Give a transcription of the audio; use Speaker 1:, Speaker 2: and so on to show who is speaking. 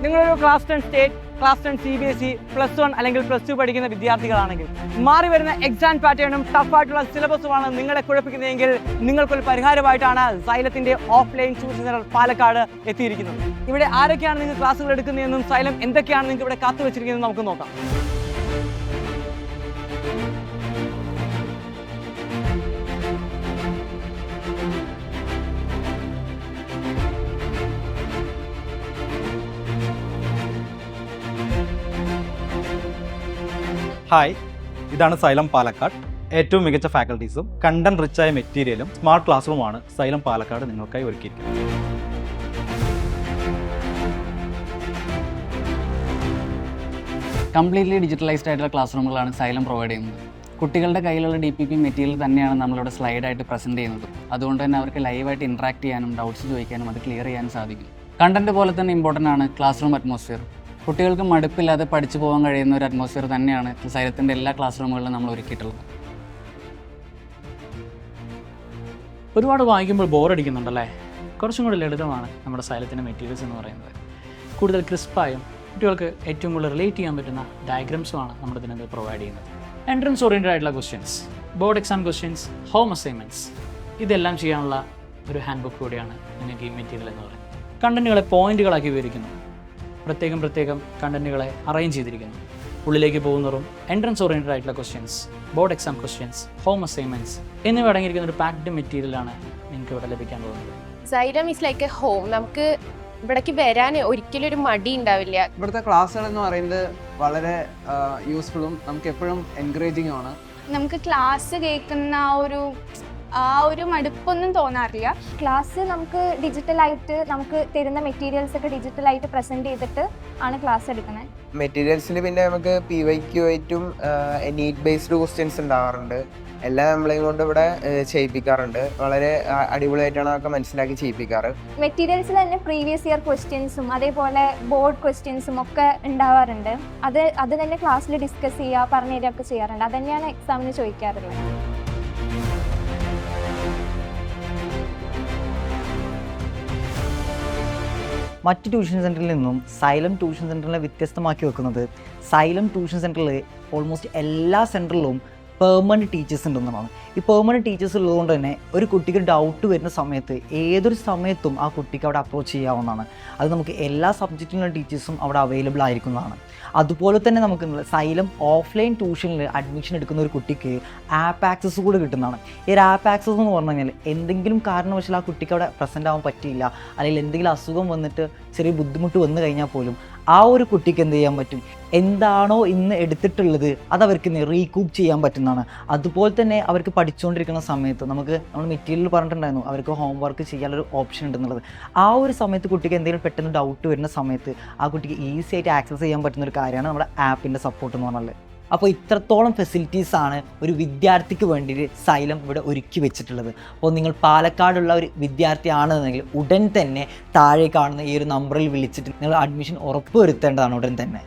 Speaker 1: നിങ്ങളൊരു class 10 state, class 10 CBSE, +1 അല്ലെങ്കിൽ +2 പഠിക്കുന്ന വിദ്യാർത്ഥികളാണെങ്കിൽ മാറി വരുന്ന എക്സാം പാറ്റേണും ടഫായിട്ടുള്ള സിലബസുമാണ് നിങ്ങളെ കുഴപ്പിക്കുന്നതെങ്കിൽ നിങ്ങൾക്കൊരു പരിഹാരമായിട്ടാണ് സൈലത്തിന്റെ ഓഫ്ലൈൻ ട്യൂഷൻ സെന്റർ പാലക്കാട് എത്തിയിരിക്കുന്നത്. ഇവിടെ ആരൊക്കെയാണ് നിങ്ങൾ ക്ലാസ്സുകൾ എടുക്കുന്നതെന്നും സൈലം എന്തൊക്കെയാണ് നിങ്ങൾക്ക് ഇവിടെ കാത്തുവച്ചിരിക്കുന്നതെന്നും നമുക്ക് നോക്കാം.
Speaker 2: ഹായ്, ഇതാണ് സൈലം പാലക്കാട്. ഏറ്റവും മികച്ച ഫാക്കൽറ്റീസും കണ്ടന്റ് റിച്ചായ മെറ്റീരിയലും സ്മാർട്ട് ക്ലാസ് റൂമാണ് സൈലം പാലക്കാട് നിങ്ങൾക്കായി ഒരുക്കിയിരിക്കുന്നത്.
Speaker 3: കംപ്ലീറ്റ്ലി ഡിജിറ്റലൈസ്ഡ് ആയിട്ടുള്ള ക്ലാസ് റൂമുകളാണ് സൈലം പ്രൊവൈഡ് ചെയ്യുന്നത്. കുട്ടികളുടെ കയ്യിലുള്ള DPP മെറ്റീരിയൽ തന്നെയാണ് നമ്മളിവിടെ സ്ലൈഡായിട്ട് പ്രസൻറ്റ് ചെയ്യുന്നത്. അതുകൊണ്ട് തന്നെ അവർക്ക് ലൈവായിട്ട് ഇൻട്രാക്ട് ചെയ്യാനും ഡൗട്ട്സ് ചോദിക്കാനും അത് ക്ലിയർ ചെയ്യാനും സാധിക്കും. കണ്ടന്റ് പോലെ തന്നെ ഇമ്പോർട്ടൻ്റ് ആണ് ക്ലാസ് റൂം അറ്റ്മോസ്ഫിയർ. കുട്ടികൾക്ക് മടുപ്പില്ലാതെ പഠിച്ചു പോകാൻ കഴിയുന്ന ഒരു അറ്റ്മോസ്ഫിയർ തന്നെയാണ് സൈലത്തിൻ്റെ എല്ലാ ക്ലാസ് റൂമുകളിലും നമ്മൾ ഒരുക്കിയിട്ടുള്ളത്.
Speaker 4: ഒരുപാട് വായിക്കുമ്പോൾ ബോറടിക്കുന്നുണ്ടല്ലേ? കുറച്ചും കൂടി ലളിതമാണ് നമ്മുടെ സൈലത്തിൻ്റെ മെറ്റീരിയൽസ് എന്ന് പറയുന്നത്. കൂടുതൽ ക്രിസ്പായും കുട്ടികൾക്ക് ഏറ്റവും കൂടുതൽ റിലേറ്റ് ചെയ്യാൻ പറ്റുന്ന ഡയഗ്രാംസുമാണ് നമ്മൾ ഇതിനകത്ത് പ്രൊവൈഡ് ചെയ്യുന്നത്. എൻട്രൻസ് ഓറിയൻറ്റഡ് ആയിട്ടുള്ള questions, board exam questions, home assignments, ഇതെല്ലാം ചെയ്യാനുള്ള ഒരു ഹാൻഡ് ബുക്ക് കൂടിയാണ് നിങ്ങൾക്ക് ഈ മെറ്റീരിയൽ എന്ന് പറയുന്നത്. കണ്ടൻറ്റുകളെ പോയിന്റുകളാക്കി വിവരിക്കുന്നു. പ്രത്യേകം കണ്ടൻറ്റുകളെ അറേഞ്ച് ചെയ്തിരിക്കുന്നു. ഉള്ളിലേക്ക് പോകുന്നതും എൻട്രൻസ് ഓറിയൻറ്റഡ് ആയിട്ടുള്ള questions, board exam questions, home assignments എന്നിവ അടങ്ങിയിരിക്കുന്ന ഒരു പാക്ഡ് മെറ്റീരിയലാണ് നിങ്ങൾക്ക് ഇവിടെ ലഭിക്കാൻ പോകുന്നത്.
Speaker 5: Xylem is like A home. നമുക്ക് ഇവിടേക്ക് വരാൻ ഒരിക്കലും ഒരു മടി ഉണ്ടാവില്ല.
Speaker 6: ഇവിടുത്തെ ക്ലാസ്സുകൾ എന്ന് പറയുന്നത് വളരെ യൂസ്ഫുള്ളും നമുക്ക് എപ്പോഴും എൻകറേജിങ് ആണ്.
Speaker 7: നമുക്ക് ക്ലാസ് കേൾക്കുന്ന ആ ഒരു മടുപ്പൊന്നും തോന്നാറില്ല. ക്ലാസ് നമുക്ക് ഡിജിറ്റലായിട്ട് നമുക്ക് തരുന്ന മെറ്റീരിയൽസ് ഒക്കെ ഡിജിറ്റലായിട്ട് പ്രസൻറ്റ് ചെയ്തിട്ട് ആണ് ക്ലാസ് എടുക്കുന്നത്.
Speaker 8: മെറ്റീരിയൽസിൽ പിന്നെ നമുക്ക് PYQ ആയിട്ടും നീറ്റ് ബേസ്ഡ് ക്വസ്റ്റ്യൻസ് ഉണ്ടാവാറുണ്ട്. എല്ലാം നമ്മളെയും കൊണ്ട് ഇവിടെ ചെയ്യിപ്പിക്കാറുണ്ട്. വളരെ അടിപൊളിയായിട്ടാണ് അതൊക്കെ മനസ്സിലാക്കി ചെയ്യിപ്പിക്കാറ്.
Speaker 7: മെറ്റീരിയൽസിൽ തന്നെ പ്രീവിയസ് ഇയർ ക്വസ്റ്റ്യൻസും അതേപോലെ ബോർഡ് ക്വസ്റ്റ്യൻസും ഒക്കെ ഉണ്ടാവാറുണ്ട്. അത് തന്നെ ക്ലാസ്സിൽ ഡിസ്കസ് ചെയ്യുക, പറഞ്ഞു തരികയൊക്കെ ചെയ്യാറുണ്ട്. അത് തന്നെയാണ് എക്സാമിന് ചോദിക്കാറുള്ളത്.
Speaker 9: മറ്റ് ട്യൂഷൻ സെൻറ്ററിൽ നിന്നും സൈലം ട്യൂഷൻ സെൻറ്ററിനെ വ്യത്യസ്തമാക്കി വെക്കുന്നത് സൈലം ട്യൂഷൻ സെൻറ്ററിൽ ഓൾമോസ്റ്റ് എല്ലാ സെൻറ്ററിലും പെർമനൻറ്റ് ടീച്ചേഴ്സ് ഉണ്ടെന്നാണ്. ഈ പെർമനൻറ്റ് ടീച്ചേഴ്സ് ഉള്ളതുകൊണ്ട് തന്നെ ഒരു കുട്ടിക്ക് ഡൗട്ട് വരുന്ന സമയത്ത് ഏതൊരു സമയത്തും ആ കുട്ടിക്ക് അവിടെ അപ്രോച്ച് ചെയ്യാവുന്നതാണ്. അത് നമുക്ക് എല്ലാ സബ്ജക്റ്റിലുള്ള ടീച്ചേഴ്സും അവിടെ അവൈലബിൾ ആയിരിക്കുന്നതാണ്. അതുപോലെ തന്നെ നമുക്ക് സൈലം ഓഫ്ലൈൻ ട്യൂഷനിൽ അഡ്മിഷൻ എടുക്കുന്ന ഒരു കുട്ടിക്ക് ആപ്പ് ആക്സസ് കൂടെ കിട്ടുന്നതാണ്. ഈ ഒരു ആപ്പ് ആക്സസ് എന്ന് പറഞ്ഞു കഴിഞ്ഞാൽ എന്തെങ്കിലും കാരണവശാൽ ആ കുട്ടിക്ക് അവിടെ പ്രസൻ്റ് ആവാൻ പറ്റിയില്ല, അല്ലെങ്കിൽ എന്തെങ്കിലും അസുഖം വന്നിട്ട് ചെറിയ ബുദ്ധിമുട്ട് വന്നു കഴിഞ്ഞാൽ പോലും ആ ഒരു കുട്ടിക്ക് എന്ത് ചെയ്യാൻ പറ്റും, എന്താണോ ഇന്ന് എടുത്തിട്ടുള്ളത് അത് അവർക്ക് റീകൂപ്പ് ചെയ്യാൻ പറ്റുന്നതാണ്. അതുപോലെ തന്നെ അവർക്ക് പഠിച്ചുകൊണ്ടിരിക്കുന്ന സമയത്ത് നമ്മൾ മെറ്റീരിയൽ പറഞ്ഞിട്ടുണ്ടായിരുന്നു അവർക്ക് ഹോംവർക്ക് ചെയ്യാനൊരു ഓപ്ഷൻ ഉണ്ടെന്നുള്ളത്. ആ ഒരു സമയത്ത് കുട്ടിക്ക് എന്തെങ്കിലും പെട്ടെന്ന് ഡൗട്ട് വരുന്ന സമയത്ത് ആ കുട്ടിക്ക് ഈസി ആയിട്ട് ആക്സസ് ചെയ്യാൻ പറ്റുന്ന ഒരു കാര്യമാണ് നമ്മുടെ ആപ്പിൻ്റെ സപ്പോർട്ട് എന്ന് പറഞ്ഞാൽ. അപ്പോൾ ഇത്രത്തോളം ഫെസിലിറ്റീസാണ് ഒരു വിദ്യാർത്ഥിക്ക് വേണ്ടിയിട്ട് സൈലം ഇവിടെ ഒരുക്കി വെച്ചിട്ടുള്ളത്. അപ്പോൾ നിങ്ങൾ പാലക്കാടുള്ള ഒരു വിദ്യാർത്ഥിയാണെന്നുണ്ടെങ്കിൽ ഉടൻ തന്നെ താഴെ കാണുന്ന ഈ ഒരു നമ്പറിൽ വിളിച്ചിട്ട് നിങ്ങൾ അഡ്മിഷൻ ഉറപ്പ് വരുത്തേണ്ടതാണ് ഉടൻ തന്നെ.